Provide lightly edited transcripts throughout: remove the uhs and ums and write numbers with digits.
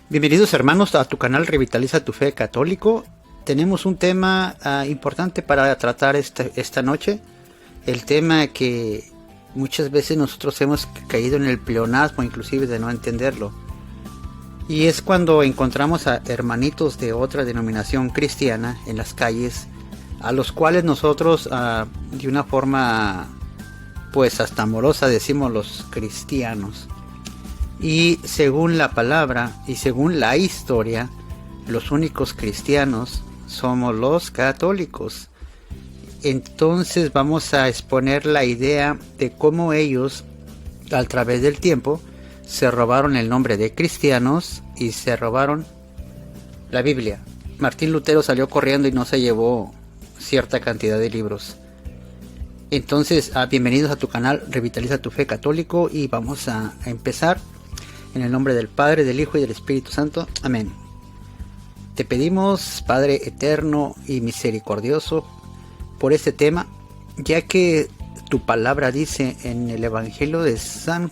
Bienvenidos hermanos a tu canal Revitaliza tu Fe Católico. Tenemos un tema importante para tratar esta noche. El tema que muchas veces nosotros hemos caído en el pleonasmo, inclusive de no entenderlo. Y es cuando encontramos a hermanitos de otra denominación cristiana en las calles, a los cuales nosotros de una forma pues hasta amorosa decimos los cristianos. Y según la palabra y según la historia, los únicos cristianos somos los católicos. Entonces vamos a exponer la idea de cómo ellos, a través del tiempo, se robaron el nombre de cristianos y se robaron la Biblia. Martín Lutero salió corriendo y no se llevó cierta cantidad de libros. Entonces, bienvenidos a tu canal Revitaliza tu Fe Católico y vamos a empezar. En el nombre del Padre, del Hijo y del Espíritu Santo. Amén. Te pedimos, Padre eterno y misericordioso, por este tema, ya que tu palabra dice en el Evangelio de San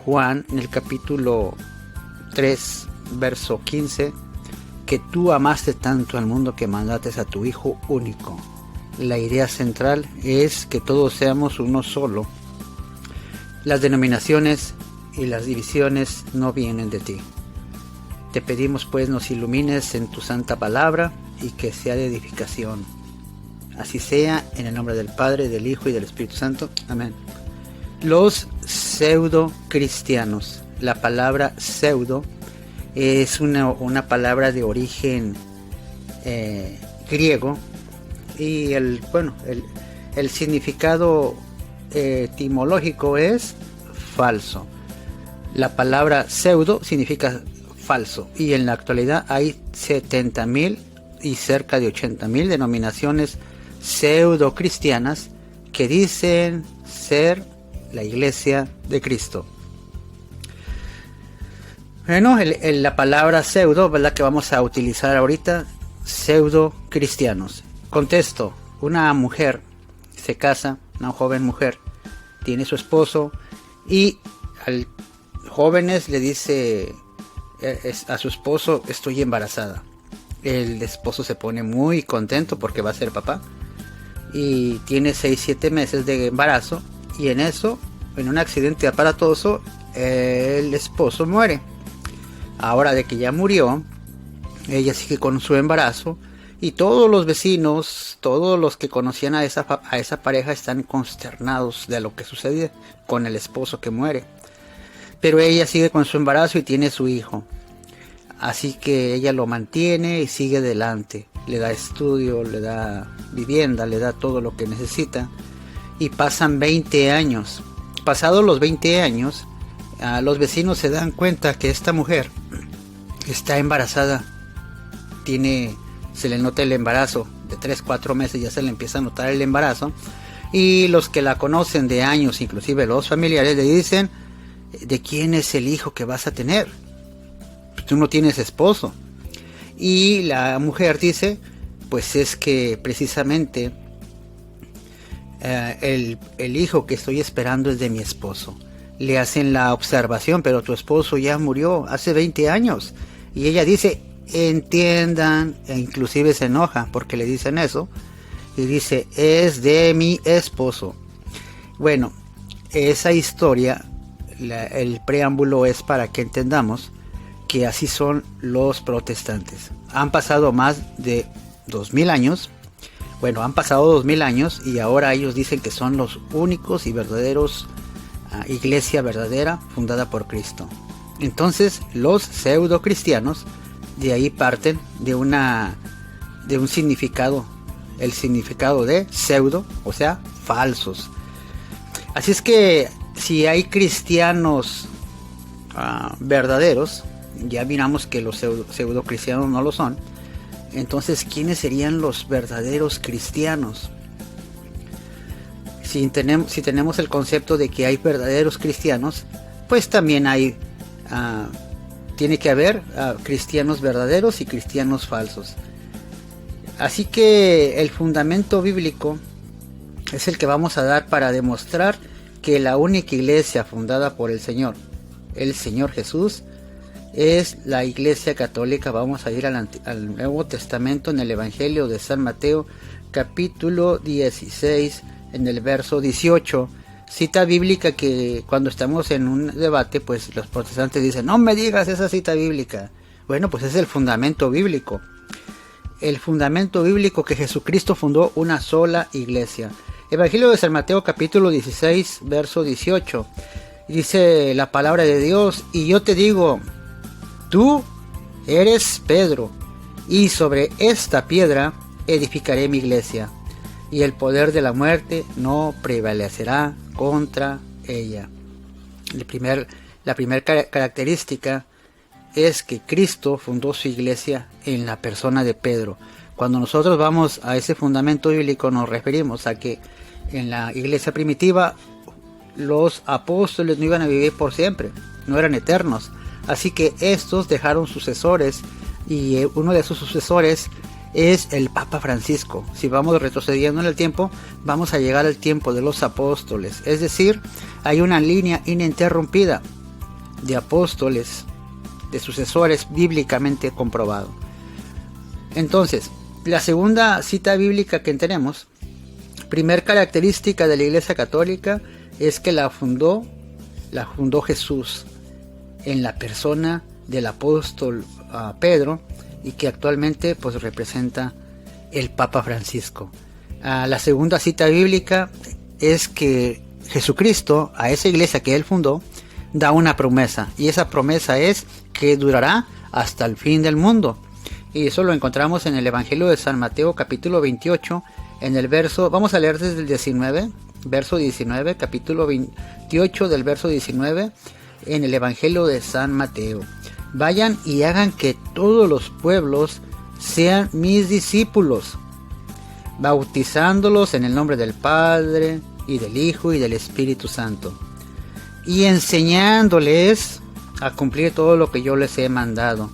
Juan, en el capítulo 3, verso 15, que tú amaste tanto al mundo que mandaste a tu Hijo único. La idea central es que todos seamos uno solo. Las denominaciones y las divisiones no vienen de ti. Te pedimos pues nos ilumines en tu santa palabra y que sea de edificación. Así sea, en el nombre del Padre, del Hijo y del Espíritu Santo. Amén. Los pseudo cristianos. La palabra pseudo es una palabra de origen griego y el significado etimológico es falso. La palabra pseudo significa falso y en la actualidad hay 70,000 y cerca de 80,000 denominaciones pseudo cristianas que dicen ser la Iglesia de Cristo. Bueno, la palabra pseudo, ¿verdad?, que vamos a utilizar ahorita, pseudo cristianos. Contexto: una mujer se casa, una joven mujer, tiene su esposo y al jóvenes le dice a su esposo: estoy embarazada. El esposo se pone muy contento porque va a ser papá y tiene 6-7 meses de embarazo, y en eso, en un accidente aparatoso, el esposo muere. Ahora de que ya murió, ella sigue con su embarazo y todos los vecinos, todos los que conocían a esa pareja están consternados de lo que sucede con el esposo que muere. Pero ella sigue con su embarazo y tiene su hijo. Así que ella lo mantiene y sigue adelante. Le da estudio, le da vivienda, le da todo lo que necesita. Y pasan 20 años. Pasados los 20 años, los vecinos se dan cuenta que esta mujer está embarazada. Se le nota el embarazo. De 3-4 meses ya se le empieza a notar el embarazo. Y los que la conocen de años, inclusive los familiares, le dicen: ¿de quién es el hijo que vas a tener? Tú no tienes esposo. Y la mujer dice: pues es que precisamente el hijo que estoy esperando es de mi esposo. Le hacen la observación: pero tu esposo ya murió hace 20 años. Y ella dice: entiendan, e inclusive se enoja porque le dicen eso. Y dice: es de mi esposo. Bueno, esa historia, el preámbulo es para que entendamos que así son los protestantes. Han pasado más de 2000 años. Bueno, han pasado 2000 años y ahora ellos dicen que son los únicos y verdaderos iglesia verdadera fundada por Cristo. Entonces los pseudo cristianos de ahí parten de un significado, el significado de pseudo, o sea, falsos. Así es que si hay cristianos verdaderos, ya miramos que los pseudo cristianos no lo son. Entonces, ¿quiénes serían los verdaderos cristianos? Si tenemos el concepto de que hay verdaderos cristianos, pues también tiene que haber cristianos verdaderos y cristianos falsos. Así que el fundamento bíblico es el que vamos a dar para demostrar que la única iglesia fundada por el Señor Jesús, es la Iglesia Católica. Vamos a ir al Nuevo Testamento en el Evangelio de San Mateo, capítulo 16, en el verso 18. Cita bíblica que cuando estamos en un debate, pues los protestantes dicen, no me digas esa cita bíblica. Bueno, pues es el fundamento bíblico. El fundamento bíblico que Jesucristo fundó una sola iglesia. Evangelio de San Mateo capítulo 16, verso 18. Dice la palabra de Dios, y yo te digo, tú eres Pedro, y sobre esta piedra edificaré mi iglesia, y el poder de la muerte no prevalecerá contra ella. La primera característica es que Cristo fundó su iglesia en la persona de Pedro. Cuando nosotros vamos a ese fundamento bíblico nos referimos a que en la iglesia primitiva los apóstoles no iban a vivir por siempre, no eran eternos, así que estos dejaron sucesores, y uno de sus sucesores es el Papa Francisco. Si vamos retrocediendo en el tiempo, vamos a llegar al tiempo de los apóstoles, es decir, hay una línea ininterrumpida de apóstoles, de sucesores bíblicamente comprobado. Entonces, la segunda cita bíblica que tenemos, primer característica de la Iglesia Católica, es que la fundó Jesús en la persona del apóstol Pedro, y que actualmente pues representa el Papa Francisco. La segunda cita bíblica es que Jesucristo, a esa iglesia que él fundó, da una promesa, y esa promesa es que durará hasta el fin del mundo. Y eso lo encontramos en el Evangelio de San Mateo capítulo 28, en el verso, vamos a leer desde el 19, verso 19, capítulo 28 del verso 19, en el Evangelio de San Mateo. Vayan y hagan que todos los pueblos sean mis discípulos, bautizándolos en el nombre del Padre, y del Hijo, y del Espíritu Santo, y enseñándoles a cumplir todo lo que yo les he mandado,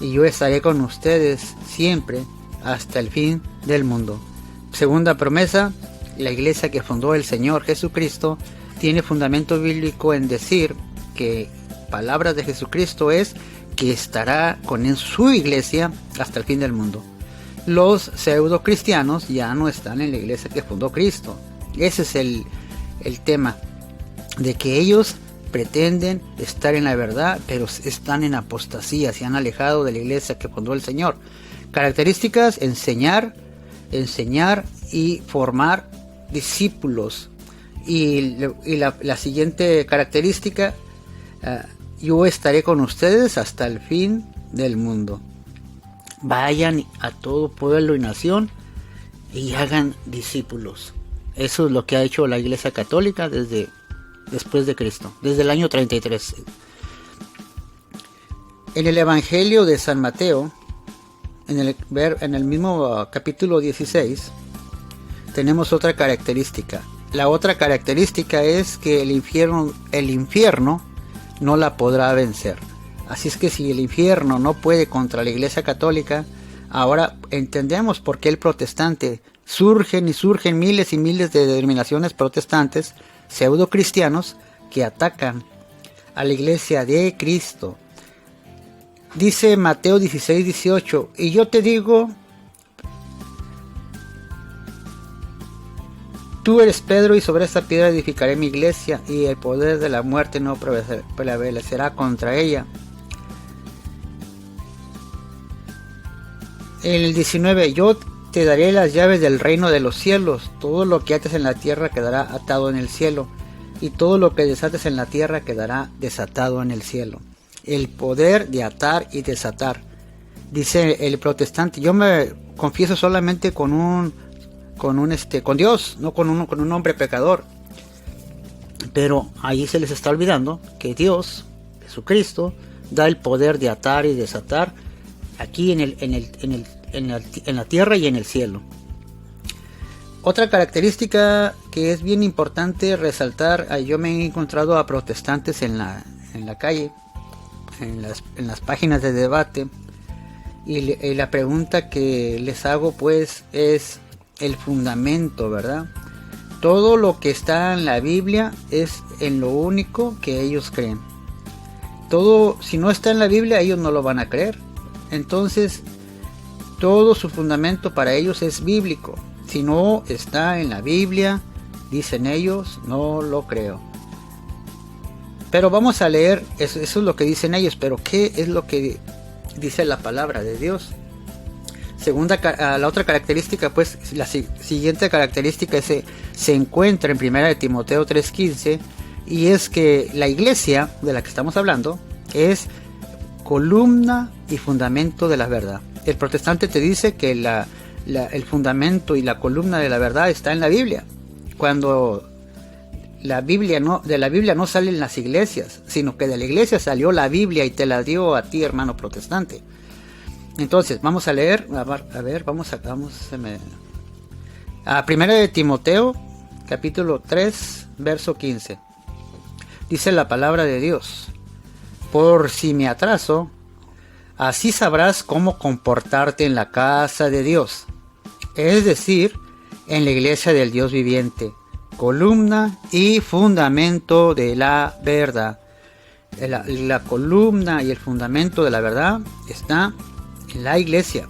y yo estaré con ustedes siempre hasta el fin del mundo. Segunda promesa, la iglesia que fundó el Señor Jesucristo tiene fundamento bíblico en decir que palabras de Jesucristo es que estará con su iglesia hasta el fin del mundo. Los pseudo cristianos ya no están en la iglesia que fundó Cristo. Ese es el tema, de que ellos pretenden estar en la verdad, pero están en apostasía, se han alejado de la iglesia que fundó el Señor. Características: enseñar y formar discípulos. Y la siguiente característica, yo estaré con ustedes hasta el fin del mundo. Vayan a todo pueblo y nación y hagan discípulos. Eso es lo que ha hecho la Iglesia Católica después de Cristo, desde el año 33. En el Evangelio de San Mateo, en el mismo capítulo 16, tenemos otra característica. La otra característica es que el infierno no la podrá vencer. Así es que si el infierno no puede contra la Iglesia Católica, ahora entendemos por qué el protestante surgen miles y miles de denominaciones protestantes pseudo cristianos que atacan a la Iglesia de Cristo. Dice Mateo 16, 18, y yo te digo, tú eres Pedro, y sobre esta piedra edificaré mi iglesia, y el poder de la muerte no prevalecerá contra ella. El 19, yo te daré las llaves del reino de los cielos. Todo lo que ates en la tierra quedará atado en el cielo, y todo lo que desates en la tierra quedará desatado en el cielo. El poder de atar y desatar. Dice el protestante, yo me confieso solamente con Dios, no con un hombre pecador. Pero ahí se les está olvidando que Dios, Jesucristo, da el poder de atar y desatar aquí en la tierra y en el cielo. Otra característica que es bien importante resaltar, yo me he encontrado a protestantes en la calle, en las páginas de debate, y la pregunta que les hago pues es el fundamento, ¿verdad? Todo lo que está en la Biblia es en lo único que ellos creen. todo, si no está en la Biblia, ellos no lo van a creer. Entonces, todo su fundamento para ellos es bíblico. Si no está en la Biblia, dicen ellos, no lo creo. Pero vamos a leer, eso es lo que dicen ellos, pero ¿qué es lo que dice la palabra de Dios? La otra característica, pues, la siguiente característica se encuentra en 1 Timoteo 3:15, y es que la iglesia de la que estamos hablando es columna y fundamento de la verdad. El protestante te dice que el fundamento y la columna de la verdad está en la Biblia, cuando de la Biblia no salen las iglesias, sino que de la iglesia salió la Biblia y te la dio a ti, hermano protestante. Entonces, vamos a leer, a 1 Timoteo, capítulo 3, verso 15. Dice la palabra de Dios: por si me atraso, así sabrás cómo comportarte en la casa de Dios, es decir, en la iglesia del Dios viviente, columna y fundamento de la verdad. La columna y el fundamento de la verdad está en la iglesia,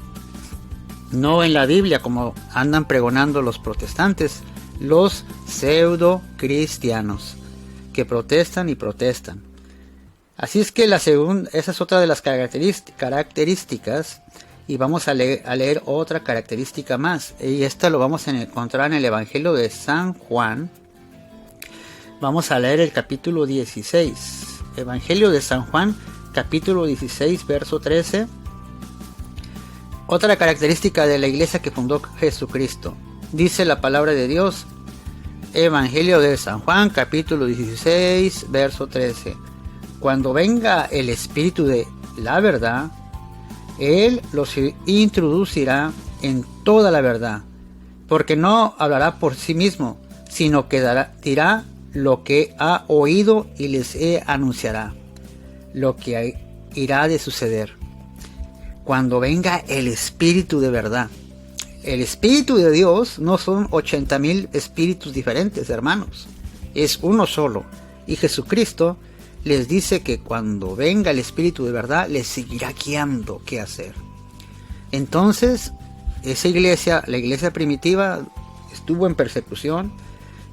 no en la Biblia, como andan pregonando los protestantes, los pseudo cristianos que protestan y protestan. Así es que esa es otra de las características, y vamos a leer otra característica más, y esta lo vamos a encontrar en el Evangelio de San Juan. Vamos a leer el capítulo 16, Evangelio de San Juan, capítulo 16, verso 13. Otra característica de la iglesia que fundó Jesucristo. Dice la palabra de Dios, Evangelio de San Juan, capítulo 16, verso 13. Cuando venga el Espíritu de la verdad, Él los introducirá en toda la verdad, porque no hablará por sí mismo, sino que dirá lo que ha oído y les anunciará lo que irá de suceder. Cuando venga el Espíritu de verdad. El Espíritu de Dios no son 80,000 espíritus diferentes, hermanos. Es uno solo. Y Jesucristo les dice que cuando venga el Espíritu de verdad, les seguirá guiando qué hacer. Entonces, esa iglesia, la iglesia primitiva, estuvo en persecución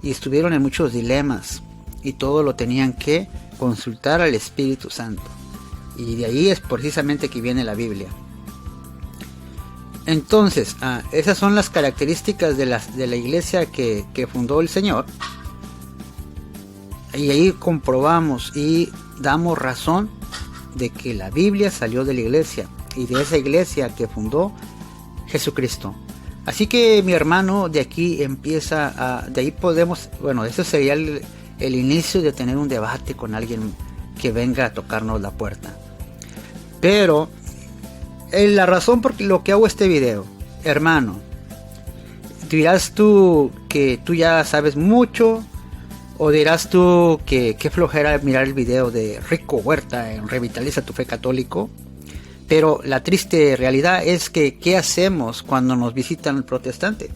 y estuvieron en muchos dilemas. Y todo lo tenían que consultar al Espíritu Santo. Y de ahí es precisamente que viene la Biblia. Entonces, esas son las características de la iglesia que fundó el Señor. Y ahí comprobamos y damos razón de que la Biblia salió de la iglesia, y de esa iglesia que fundó Jesucristo. Así que, mi hermano, de aquí empieza de ahí podemos, eso sería el inicio de tener un debate con alguien que venga a tocarnos la puerta. Pero la razón por lo que hago este video, hermano, dirás tú que tú ya sabes mucho, o dirás tú que qué flojera mirar el video de Rico Huerta en Revitaliza tu Fe Católico. Pero la triste realidad es que ¿qué hacemos cuando nos visitan el protestante?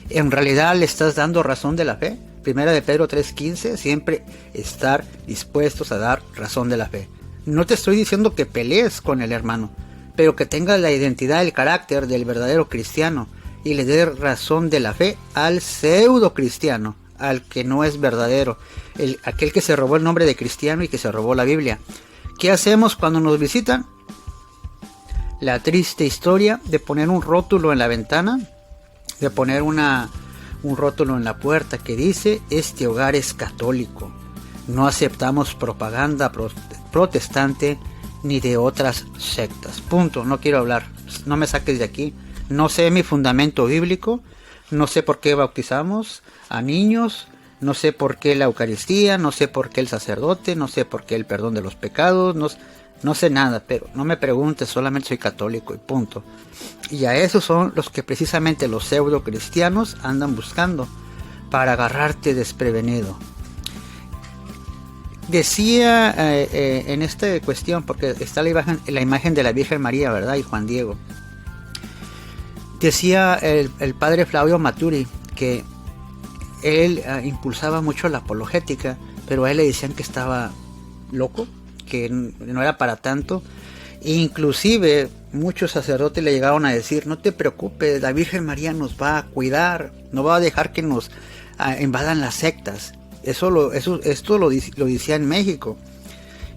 ¿En realidad le estás dando razón de la fe? Primera de Pedro 3:15, siempre estar dispuestos a dar razón de la fe. No te estoy diciendo que pelees con el hermano, pero que tengas la identidad, el carácter del verdadero cristiano, y le des razón de la fe al pseudo cristiano, al que no es verdadero, aquel que se robó el nombre de cristiano y que se robó la Biblia. ¿Qué hacemos cuando nos visitan? La triste historia de poner un rótulo en la ventana, de poner un rótulo en la puerta que dice: este hogar es católico, no aceptamos propaganda protestante ni de otras sectas. Punto. No quiero hablar, no me saques de aquí. No sé mi fundamento bíblico, no sé por qué bautizamos a niños, no sé por qué la Eucaristía, no sé por qué el sacerdote, no sé por qué el perdón de los pecados, no sé nada, pero no me preguntes, solamente soy católico y punto. Y a esos son los que precisamente los pseudo cristianos andan buscando para agarrarte desprevenido. Decía en esta cuestión, porque está la imagen de la Virgen María, ¿verdad? Y Juan Diego. Decía el padre Flavio Maturi que él impulsaba mucho la apologética, pero a él le decían que estaba loco, que no era para tanto. Inclusive muchos sacerdotes le llegaron a decir: no te preocupes, la Virgen María nos va a cuidar, no va a dejar que nos invadan las sectas. Esto lo decía en México.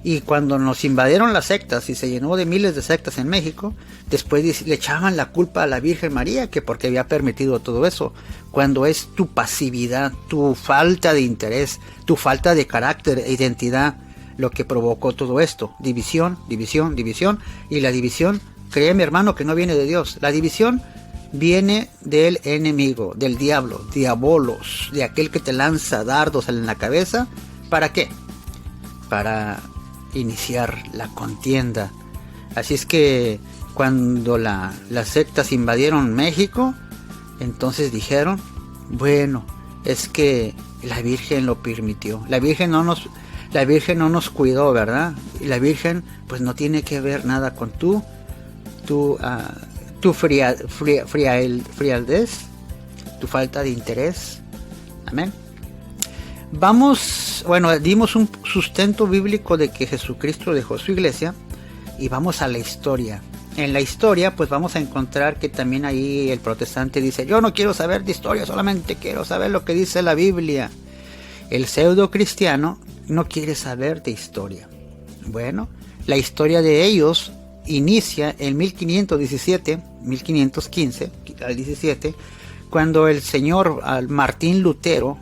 Y cuando nos invadieron las sectas y se llenó de miles de sectas en México, después le echaban la culpa a la Virgen María, que porque había permitido todo eso, cuando es tu pasividad, tu falta de interés, tu falta de carácter e identidad lo que provocó todo esto. División, división, división. Y la división, créeme hermano, que no viene de Dios. La división viene del enemigo, del diablo, diabolos, de aquel que te lanza dardos en la cabeza. ¿Para qué? Para iniciar la contienda. Así es que cuando las sectas invadieron México, entonces dijeron: bueno, es que la Virgen lo permitió. La Virgen no nos cuidó, ¿verdad? Y la Virgen pues no tiene que ver nada con tu frialdez, tu falta de interés. Amén. Dimos un sustento bíblico de que Jesucristo dejó su iglesia, y vamos a la historia. En la historia pues vamos a encontrar que también ahí el protestante dice: yo no quiero saber de historia, solamente quiero saber lo que dice la Biblia. El pseudo cristiano no quiere saber de historia. Bueno, la historia de ellos inicia en 1515 al 17, cuando el señor Martín Lutero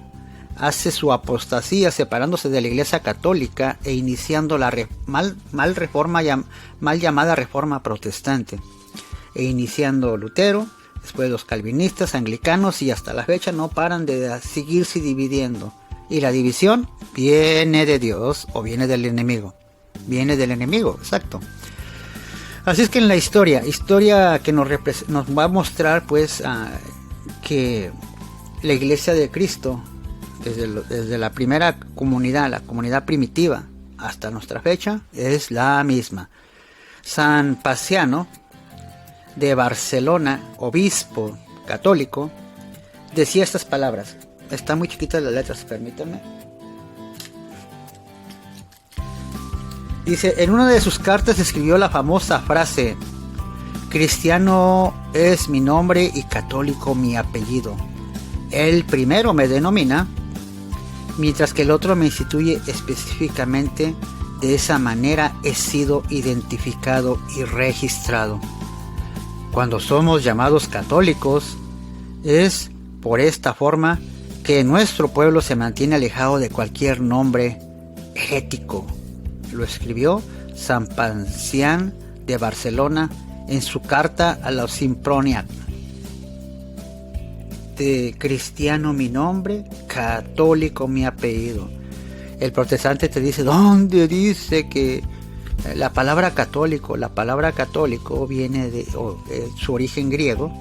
hace su apostasía, separándose de la Iglesia Católica e iniciando la mal llamada Reforma Protestante. E iniciando Lutero, después los calvinistas, anglicanos, y hasta la fecha no paran de seguirse dividiendo. Y la división viene de Dios o viene del enemigo. Viene del enemigo, exacto. Así es que en la historia que nos va a mostrar pues que la Iglesia de Cristo, desde la primera comunidad, la comunidad primitiva, hasta nuestra fecha, es la misma. San Paciano de Barcelona, obispo católico, decía estas palabras. Están muy chiquitas las letras, permítanme. Dice: en una de sus cartas escribió la famosa frase: cristiano es mi nombre y católico mi apellido. El primero me denomina, mientras que el otro me instituye específicamente. De esa manera he sido identificado y registrado. Cuando somos llamados católicos, es por esta forma que nuestro pueblo se mantiene alejado de cualquier nombre herético. Lo escribió San Pacián de Barcelona en su carta a los Simproniac. De cristiano mi nombre, católico mi apellido. El protestante te dice: ¿dónde dice que la palabra católico viene de su origen griego,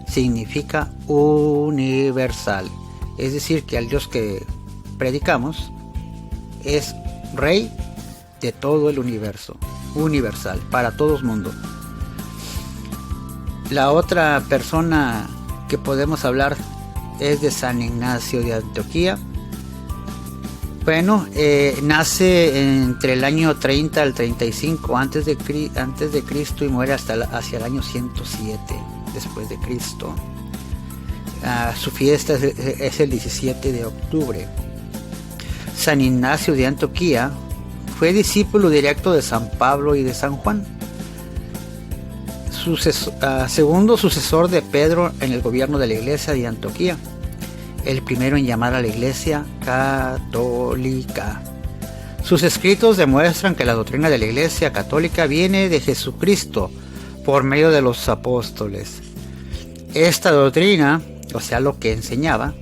significa universal? Es decir, que al Dios que predicamos es Rey de todo el universo, universal, para todo el mundo. La otra persona que podemos hablar es de San Ignacio de Antioquía. Bueno, nace entre el año 30 al 35 antes de Cristo y muere hacia el año 107 después de Cristo. Su fiesta es el 17 de octubre. San Ignacio de Antioquía fue discípulo directo de San Pablo y de San Juan, segundo sucesor de Pedro en el gobierno de la iglesia de Antioquía, el primero en llamar a la iglesia católica. Sus escritos demuestran que la doctrina de la iglesia católica viene de Jesucristo por medio de los apóstoles. Esta doctrina, o sea, lo que enseñaba,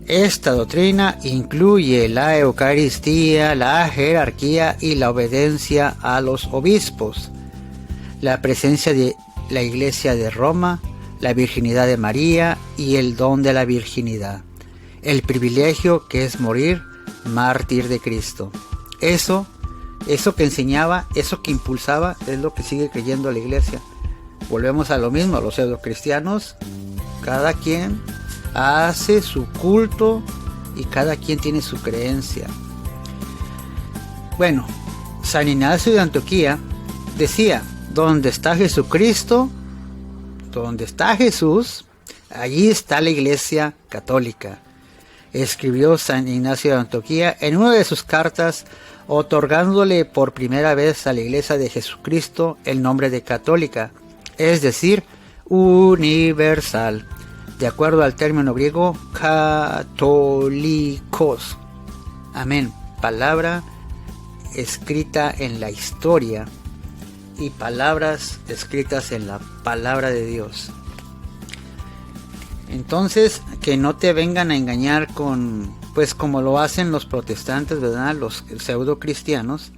esta doctrina incluye la Eucaristía, la jerarquía y la obediencia a los obispos, la presencia de la Iglesia de Roma, la virginidad de María y el don de la virginidad, el privilegio que es morir mártir de Cristo. Eso que enseñaba, eso que impulsaba, es lo que sigue creyendo la Iglesia. Volvemos a lo mismo, los pseudocristianos, cada quien hace su culto y cada quien tiene su creencia. Bueno, San Ignacio de Antioquía decía: donde está Jesucristo, donde está Jesús, allí está la Iglesia Católica. Escribió San Ignacio de Antioquía en una de sus cartas, otorgándole por primera vez a la Iglesia de Jesucristo el nombre de católica, es decir, universal, de acuerdo al término griego católicos. Amén. Palabra escrita en la historia y palabras escritas en la palabra de Dios. Entonces, que no te vengan a engañar con, pues como lo hacen los protestantes, ¿verdad? Los pseudo cristianos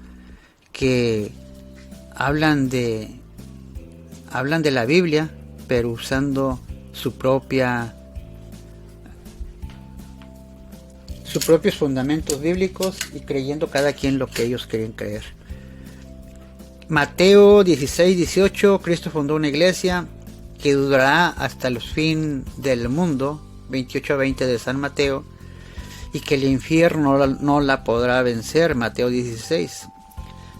que hablan de la Biblia, pero usando sus propios fundamentos bíblicos y creyendo cada quien lo que ellos quieren creer. Mateo 16-18, Cristo fundó una iglesia que durará hasta el fin del mundo, 28-20 de San Mateo, y que el infierno no la podrá vencer, Mateo 16.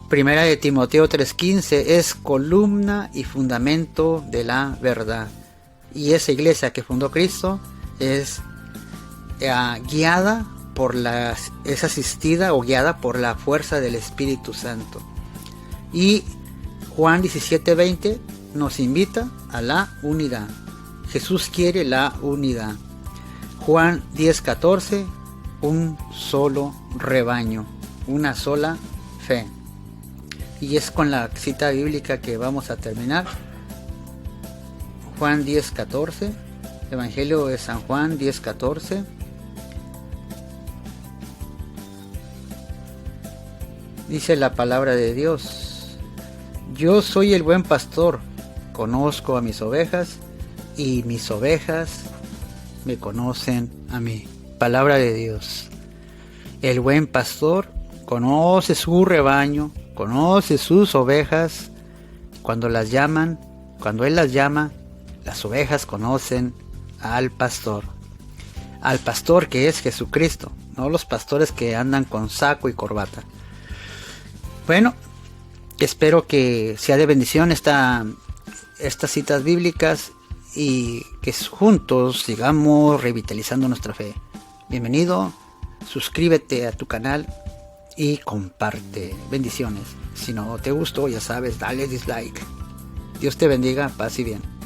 Primera de Timoteo 3:15, es columna y fundamento de la verdad. Y esa iglesia que fundó Cristo es guiada es asistida o guiada por la fuerza del Espíritu Santo. Y Juan 17:20 nos invita a la unidad. Jesús quiere la unidad. Juan 10:14, un solo rebaño, una sola fe. Y es con la cita bíblica que vamos a terminar. Juan 10:14, Evangelio de San Juan 10:14. Dice la palabra de Dios: yo soy el buen pastor, conozco a mis ovejas y mis ovejas me conocen a mí. Palabra de Dios. El buen pastor conoce su rebaño, conoce sus ovejas. Cuando él las llama, las ovejas conocen al pastor que es Jesucristo, no los pastores que andan con saco y corbata. Bueno, espero que sea de bendición estas citas bíblicas y que juntos sigamos revitalizando nuestra fe. Bienvenido, suscríbete a tu canal y comparte. Bendiciones. Si no te gustó, ya sabes, dale dislike. Dios te bendiga, paz y bien.